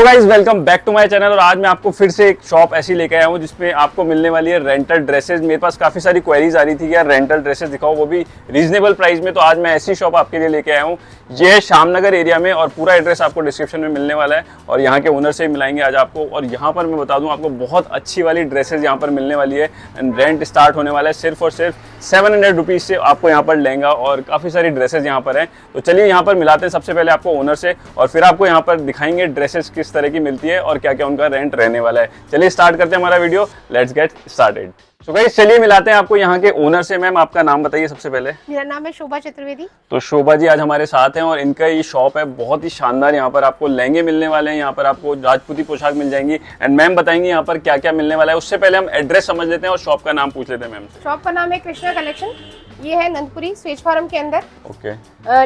Hello guys, welcome back to my channel. और आज मैं आपको फिर से एक शॉप ऐसी लेके आया हूँ जिसमें आपको मिलने वाली है रेंटल ड्रेसेस। मेरे पास काफ़ी सारी क्वेरीज आ रही थी कि यार रेंटल ड्रेसेस दिखाओ, वो भी रीजनेबल प्राइस में। तो आज मैं ऐसी शॉप आपके लिए लेके आया हूँ। ये है श्यामनगर एरिया में और पूरा एड्रेस आपको डिस्क्रिप्शन में मिलने वाला है और यहाँ के ओनर से ही मिलाएंगे आज आपको। और यहाँ पर मैं बता दूँ आपको बहुत अच्छी वाली ड्रेसेज यहाँ पर मिलने वाली है एंड रेंट स्टार्ट होने वाला है सिर्फ और सिर्फ 700 रुपीज़ से आपको यहाँ पर लहंगा और काफ़ी सारी ड्रेसेज यहाँ पर हैं। तो चलिए यहाँ पर मिलाते हैं सबसे पहले आपको ओनर से और फिर आपको यहाँ पर दिखाएंगे ड्रेसेस किस तरह की मिलती है और क्या क्या उनका रेंट रहने वाला है। चलिए स्टार्ट करते हैं हमारा video, let's get started. So guys चलिए मिलाते हैं आपको यहाँ के ओनर से। मैम आपका नाम बताइए सबसे पहले। मेरा नाम है शोभा चतुर्वेदी। तो शोभा जी आज हमारे साथ हैं और इनका ये शॉप है बहुत ही शानदार। यहाँ पर आपको लहंगे मिलने वाले हैं, यहाँ पर आपको राजपूती पोशाक मिल जाएंगी एंड मैम बताएंगी यहाँ पर क्या क्या मिलने वाला है। उससे पहले हम एड्रेस समझ लेते हैं और शॉप का नाम पूछ लेते हैं मैम से। शॉप का नाम है कृष्णा कलेक्शन। ये है नंदपुरी स्वेज फार्म के अंदर, okay,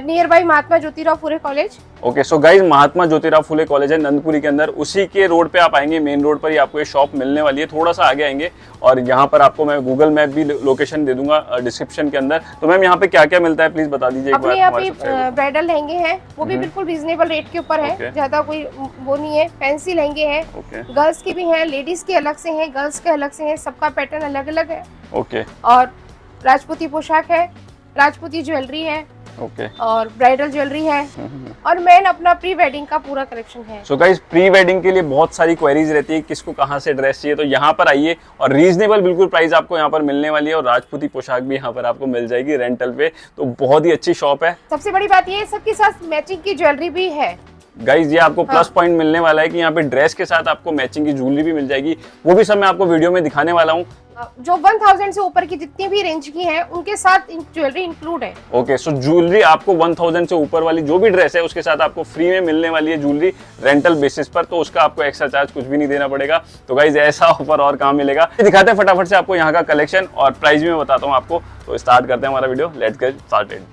near by Mahatma Jyotirao Phule college. Okay so guys Mahatma Jyotirao Phule college है नंदपुरी के अंदर, उसी के रोड पे आप आएंगे, मेन रोड पर ही आपको ये शॉप मिलने वाली है। थोड़ा सा आगे आएंगे और यहाँ पर आपको मैं गूगल मैप भी लोकेशन दे दूंगा डिस्क्रिप्शन के अंदर। तो मैम यहाँ पे क्या क्या मिलता है प्लीज बता दीजिए एक बार। यहाँ पे ब्राइडल लहंगे हैं, वो भी बिल्कुल रीजनेबल रेट के ऊपर है, ज्यादा कोई वो नहीं है। फैंसी लहंगे हैं, गर्ल्स के भी हैं, लेडीज के अलग से हैं, गर्ल्स के अलग से हैं, सबका पैटर्न अलग अलग है। ओके, और राजपूती पोशाक है, राजपूती ज्वेलरी है, ओके, और ब्राइडल ज्वेलरी है, और मेन अपना प्री वेडिंग का पूरा कलेक्शन है। सो गाइस प्री वेडिंग के लिए बहुत सारी क्वेरीज रहती है किसको कहाँ से ड्रेस चाहिए, तो यहाँ पर आइए और रीजनेबल बिल्कुल प्राइस आपको यहाँ पर मिलने वाली है और राजपूती पोशाक भी यहाँ पर आपको मिल जाएगी रेंटल पे। तो बहुत ही अच्छी शॉप है। सबसे बड़ी बात ये है सबके साथ मैचिंग की ज्वेलरी भी है। गाइज ये आपको प्लस पॉइंट मिलने वाला है कि यहाँ पे ड्रेस के साथ आपको मैचिंग की ज्वेलरी भी मिल जाएगी। वो भी सब मैं आपको वीडियो में दिखाने वाला हूँ। जो 1000 से ऊपर की जितनी भी रेंज की है उनके साथ ज्वेलरी इंक्लूड है। ओके सो ज्वेलरी आपको 1000 से ऊपर वाली जो भी ड्रेस है उसके साथ आपको फ्री में मिलने वाली है ज्वेलरी रेंटल बेसिस पर। तो उसका आपको एक्स्ट्रा चार्ज कुछ भी नहीं देना पड़ेगा। तो गाइज ऐसा ऑफर और कहाँ मिलेगा, दिखाते हैं फटाफट से आपको यहाँ का कलेक्शन और प्राइस भी मैं बताता हूँ आपको। तो स्टार्ट करते हैं हमारा वीडियो, लेट्स गेट स्टार्टेड।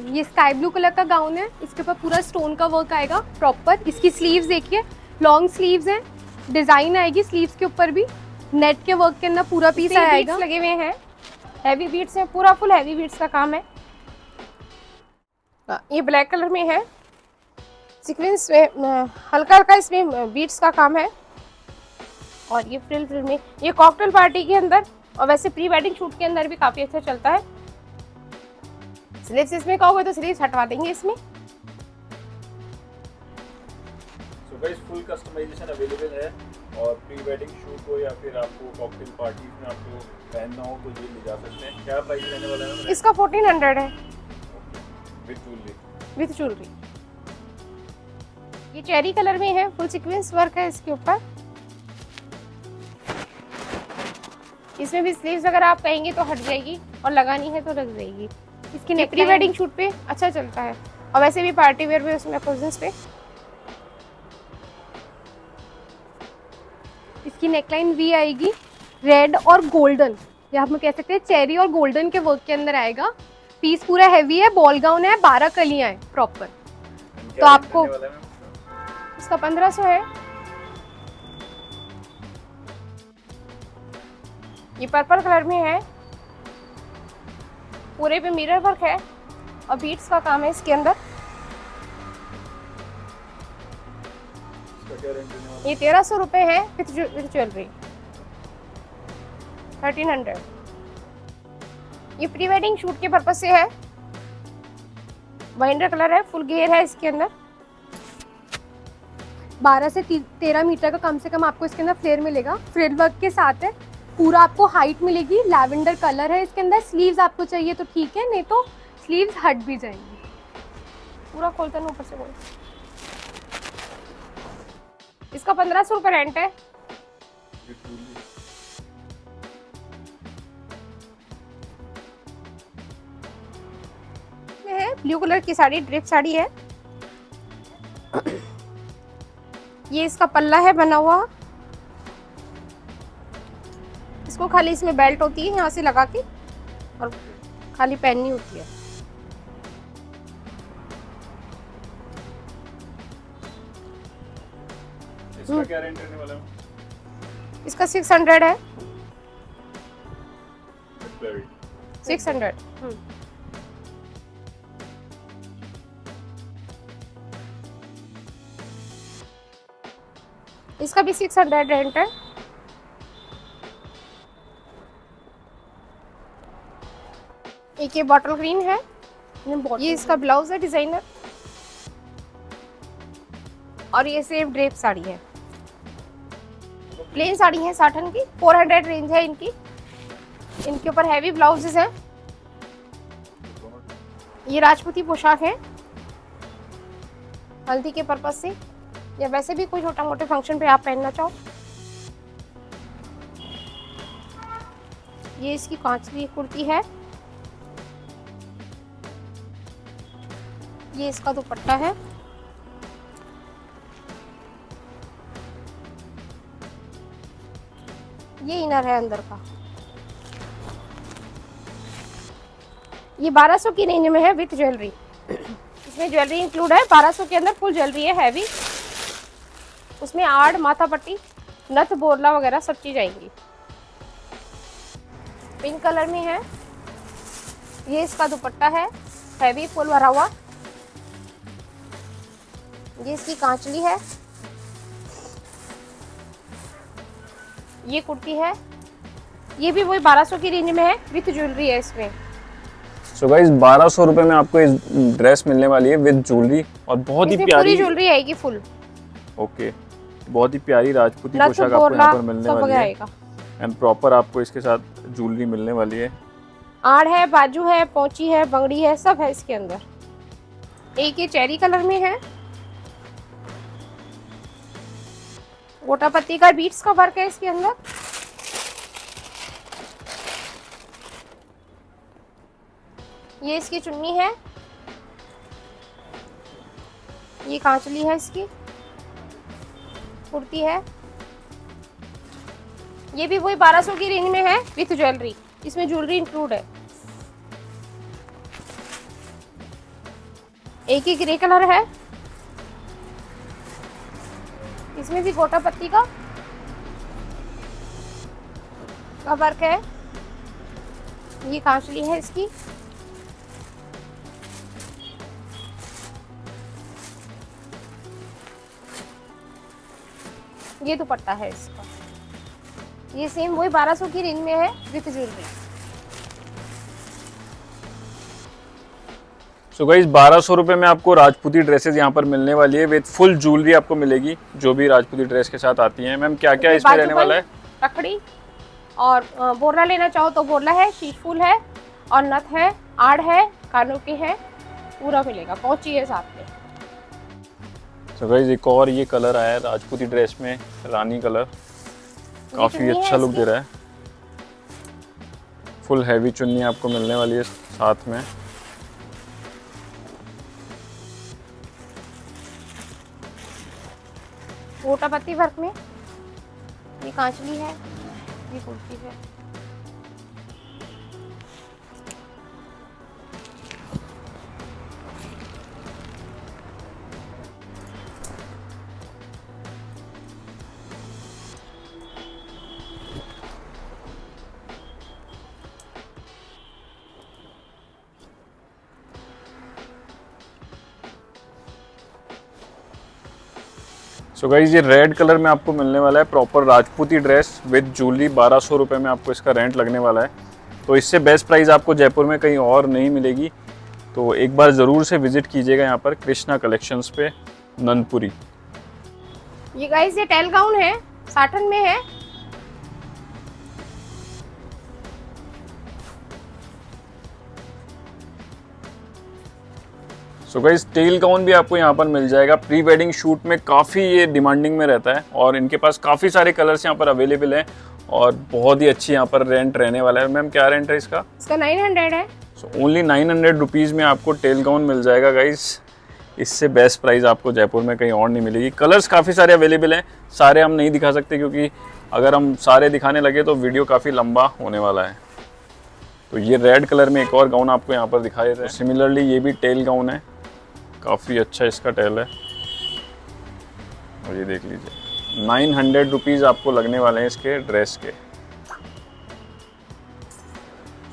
ये स्काई ब्लू कलर का गाउन है, इसके ऊपर पूरा स्टोन का वर्क आएगा प्रॉपर। इसकी स्लीव्स देखिए, लॉन्ग स्लीव्स हैं, डिजाइन आएगी स्लीव्स के ऊपर भी, नेट के वर्क के अंदर पूरा पीस आएगा। लगे हुए हैं, हैवी बीट्स हैं, पूरा फुल हैवी बीट्स का काम है। ये ब्लैक कलर में है, सीक्वेंस में हल्का हल्का इसमें बीट्स का काम है। और ये फ्रिल में, ये कॉकटेल पार्टी के अंदर और वैसे प्री वेडिंग शूट के अंदर भी काफी अच्छा चलता है। स्लीव्स इसमें कहोगे तो स्लीव्स हटवा देंगे इसमें। So guys full customisation available है और प्री वेडिंग शूट हो या फिर आपको कॉकटेल पार्टी में आपको पहनना हो तो ये ले जा सकते हैं। क्या प्राइस रहने वाला है इसका 1400 है विद ज्वेलरी। With jewellery. ये चेरी कलर में है, फुल सीक्वेंस वर्क है इसके ऊपर। इसमें भी स्लीव्स अगर आप कहेंगे तो हट जाएगी और लगानी है तो लग जाएगी। इसकी प्री वेडिंग शूट पे अच्छा चलता है और वैसे भी पार्टी वेयर पे, उसमें ओकेजन्स पे। इसकी नेकलाइन वी आएगी रेड और गोल्डन, या हम कह सकते हैं चेरी और गोल्डन के वर्क के अंदर आएगा। पीस पूरा हैवी है, बॉल गाउन है, 12 कलियां हैं प्रॉपर। तो आपको इसका 1500 है। ये पर्पल कलर में है, पूरे पे मिरर वर्क है और बीट्स का काम है इसके अंदर। ये 1300 रुपए है विद ज्वेलरी, 1300। ये प्री वेडिंग शूट के पर्पज से है, वाइंडर कलर है, फुल घेर है इसके अंदर। 12 से 13 मीटर का कम से कम आपको इसके अंदर फ्लेयर मिलेगा। फ्रिल वर्क के साथ है, पूरा आपको हाइट मिलेगी। लैवेंडर कलर है इसके अंदर। स्लीव्स आपको चाहिए तो ठीक है, नहीं तो स्लीव्स हट भी जाएंगी। पूरा खोलते हैं ऊपर से बोल। इसका 1500 रुपए रेंट है। है ब्लू कलर की साड़ी, ड्रिप साड़ी है। ये इसका पल्ला है बना हुआ। इसको खाली इसमें बेल्ट होती है यहाँ से लगा के और खाली पहननी होती है। इसका क्या रेंट रहने वाला है? इसका 600 है। 600। इसका भी 600 रेंट है। एक ये बॉटल ग्रीन है, ये इसका ब्लाउज है डिजाइनर, और ये सेम ड्रेप साड़ी है, प्लेन साड़ी है साटन की, 400 रेंज है इनकी। इनके ऊपर हैवी ब्लाउजेस हैं। ये राजपूती पोशाक है, हल्दी के पर्पज से या वैसे भी कोई छोटा मोटे फंक्शन पे आप पहनना चाहो। ये इसकी कांचली कुर्ती है, ये इसका दुपट्टा है, ये इनर है अंदर का। ये 1200 की रेंज में है विथ ज्वेलरी, इसमें ज्वेलरी इंक्लूड है। 1200 के अंदर फुल ज्वेलरी है हैवी, उसमें आड़, माथा पट्टी, नथ, बोरला वगैरह सब चीज आएंगी। पिंक कलर में है, ये इसका दुपट्टा है हैवी फुल भरा हुआ, ये इसकी कांचली है, ये कुर्ती है, ये भी वही 1200 की रेंज में है विथ ज्वेलरी है इसमें। सो गाइस 1200 रुपए में आपको इस ड्रेस मिलने वाली है विद ज्वेलरी, और बहुत ही इसमें प्यारी पूरी ज्वेलरी आएगी फुल। ओके, बहुत ही प्यारी राजपूती पोशाक आपको यहाँ पर मिलने वाली है, एंड प्रॉपर आपको इसके साथ ज्वेलरी मिलने वाली है। आड़ है, बाजू है, पौची है, बंगड़ी है, सब है इसके अंदर। एक ये चेरी कलर में है, गोटा पत्ती का बीट्स का वर्क है इसके अंदर। ये इसकी चुन्नी है, ये कांचली है इसकी, कुर्ती है, ये भी वही 1200 की रेंज में है विथ ज्वेलरी, इसमें ज्वेलरी इंक्लूड है। एक ही ग्रे कलर है, इसमें भी गोटा पत्ती का वर्क है, ये कांचली है इसकी, ये दुपट्टा है इसका। ये सेम वही 1200 की रेंज में है विथ ज्वेलरी। सो गाइस 1200 रुपए में आपको राजपूती ड्रेसेस यहाँ पर मिलने वाली है विद फुल ज्वेलरी आपको मिलेगी, जो भी राजपूती ड्रेस के साथ आती हैं। मैम क्या क्या इसमें रहने वाला है? रखड़ी और बोरला लेना चाहो तो बोरला है, शीश फूल है, और नथ है, आड़ है, कानों के है, पूरा मिलेगा, पहुंची है साथ में। सो गाइस एक और ये कलर आया है राजपूती ड्रेस में, रानी कलर, काफी अच्छा लुक दे रहा है। फुल हैवी चुन्नी आपको मिलने वाली है साथ में। गोटा पत्ती वर्क में, ये कांचली है, ये कुर्ती है। सो गाइस ये रेड कलर में आपको मिलने वाला है प्रॉपर राजपूती ड्रेस विद ज्वेलरी। 1200 रुपये में आपको इसका रेंट लगने वाला है, तो इससे बेस्ट प्राइस आपको जयपुर में कहीं और नहीं मिलेगी। तो एक बार ज़रूर से विजिट कीजिएगा यहाँ पर कृष्णा कलेक्शंस पे, नंदपुरी। ये गाइस ये टेल गाउन है, साटन में है, सो गाइस टेल गाउन भी आपको यहाँ पर मिल जाएगा। प्री वेडिंग शूट में काफ़ी ये डिमांडिंग में रहता है, और इनके पास काफ़ी सारे कलर्स यहाँ पर अवेलेबल हैं, और बहुत ही अच्छी यहाँ पर रेंट रहने वाला है। मैम क्या रेंट है इसका? इसका 900 है। सो ओनली 900 रुपीज़ में आपको टेल गाउन मिल जाएगा गाइस। इससे बेस्ट प्राइस आपको जयपुर में कहीं और नहीं मिलेगी। कलर्स काफ़ी सारे अवेलेबल हैं, सारे हम नहीं दिखा सकते क्योंकि अगर हम सारे दिखाने लगे तो वीडियो काफ़ी लंबा होने वाला है। तो ये रेड कलर में एक और गाउन आपको यहाँ पर दिखाई दे रहा है। सिमिलरली ये भी टेल गाउन है, काफ़ी अच्छा इसका टेल है, और ये देख लीजिए 900 रुपीज़ आपको लगने वाले हैं इसके ड्रेस के।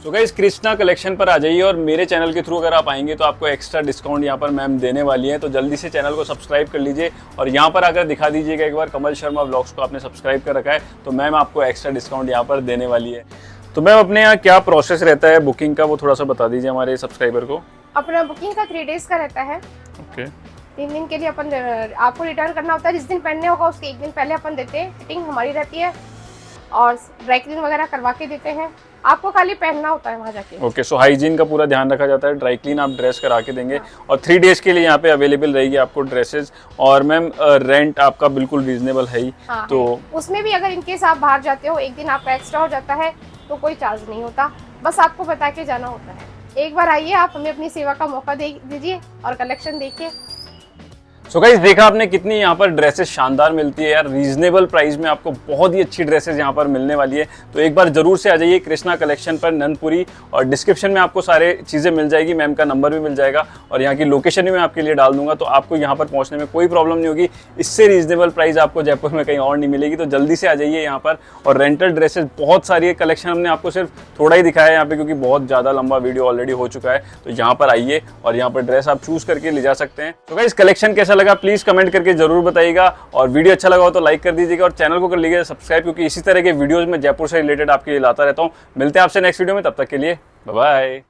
सो गाइस कृष्णा कलेक्शन पर आ जाइए और मेरे चैनल के थ्रू अगर आप आएंगे तो आपको एक्स्ट्रा डिस्काउंट यहाँ पर मैम देने वाली है, तो जल्दी से चैनल को सब्सक्राइब कर लीजिए और यहाँ पर आकर दिखा दीजिएगा एक बार कमल शर्मा व्लॉग्स को आपने सब्सक्राइब कर रखा है तो मैम आपको एक्स्ट्रा डिस्काउंट यहाँ पर देने वाली है। तो मैम अपने यहाँ क्या प्रोसेस रहता है बुकिंग का वो थोड़ा सा बता दीजिए हमारे सब्सक्राइबर को। अपना बुकिंग का 3 डेज का रहता है। ओके 3 दिन के लिए अपन आपको रिटर्न करना होता है, जिस दिन पहनने होगा उसके 1 दिन पहले अपन देते हैं, फिटिंग हमारी रहती है और ड्राई क्लीन वगैरह करवा के देते हैं, आपको खाली पहनना होता है वहाँ जाके। ओके सो हाइजीन का पूरा ध्यान रखा जाता है, ड्राई क्लीन आप ड्रेस करा के देंगे और 3 डेज के लिए यहाँ पे अवेलेबल रहेगी आपको ड्रेसेस। और मैम रेंट आपका बिल्कुल रीजनेबल है ही। हाँ, तो है। उसमें भी अगर इनकेस आप बाहर जाते हो 1 दिन आपका एक्स्ट्रा हो जाता है तो कोई चार्ज नहीं होता, बस आपको बता के जाना होता है। एक बार आइए, आप हमें अपनी सेवा का मौका दे दीजिए और कलेक्शन देखिए। सो गाइस देखा आपने कितनी यहाँ पर ड्रेसेस शानदार मिलती है यार, रीजनेबल प्राइस में आपको बहुत ही अच्छी ड्रेसेस यहाँ पर मिलने वाली है। तो एक बार जरूर से आ जाइए कृष्णा कलेक्शन पर नंदपुरी, और डिस्क्रिप्शन में आपको सारे चीज़ें मिल जाएगी, मैम का नंबर भी मिल जाएगा और यहाँ की लोकेशन भी मैं आपके लिए डाल दूंगा, तो आपको यहाँ पर पहुँचने में कोई प्रॉब्लम नहीं होगी। इससे रीजनेबल प्राइस आपको जयपुर में कहीं और नहीं मिलेगी, तो जल्दी से आ जाइए यहाँ पर। और रेंटल ड्रेसेस बहुत सारी है, कलेक्शन हमने आपको सिर्फ थोड़ा ही दिखाया है यहाँ पे क्योंकि बहुत ज़्यादा लंबा वीडियो ऑलरेडी हो चुका है। तो यहाँ पर आइए और यहाँ पर ड्रेस आप चूज करके ले जा सकते हैं। तो गाइस कलेक्शन कैसा लगा प्लीज़ कमेंट करके जरूर बताइएगा, और वीडियो अच्छा लगा हो तो लाइक कर दीजिएगा और चैनल को कर लीजिएगा सब्सक्राइब, क्योंकि इसी तरह के वीडियोस में जयपुर से रिलेटेड आपके लिए लाता रहता हूं। मिलते हैं आपसे नेक्स्ट वीडियो में, तब तक के लिए बाय बाय।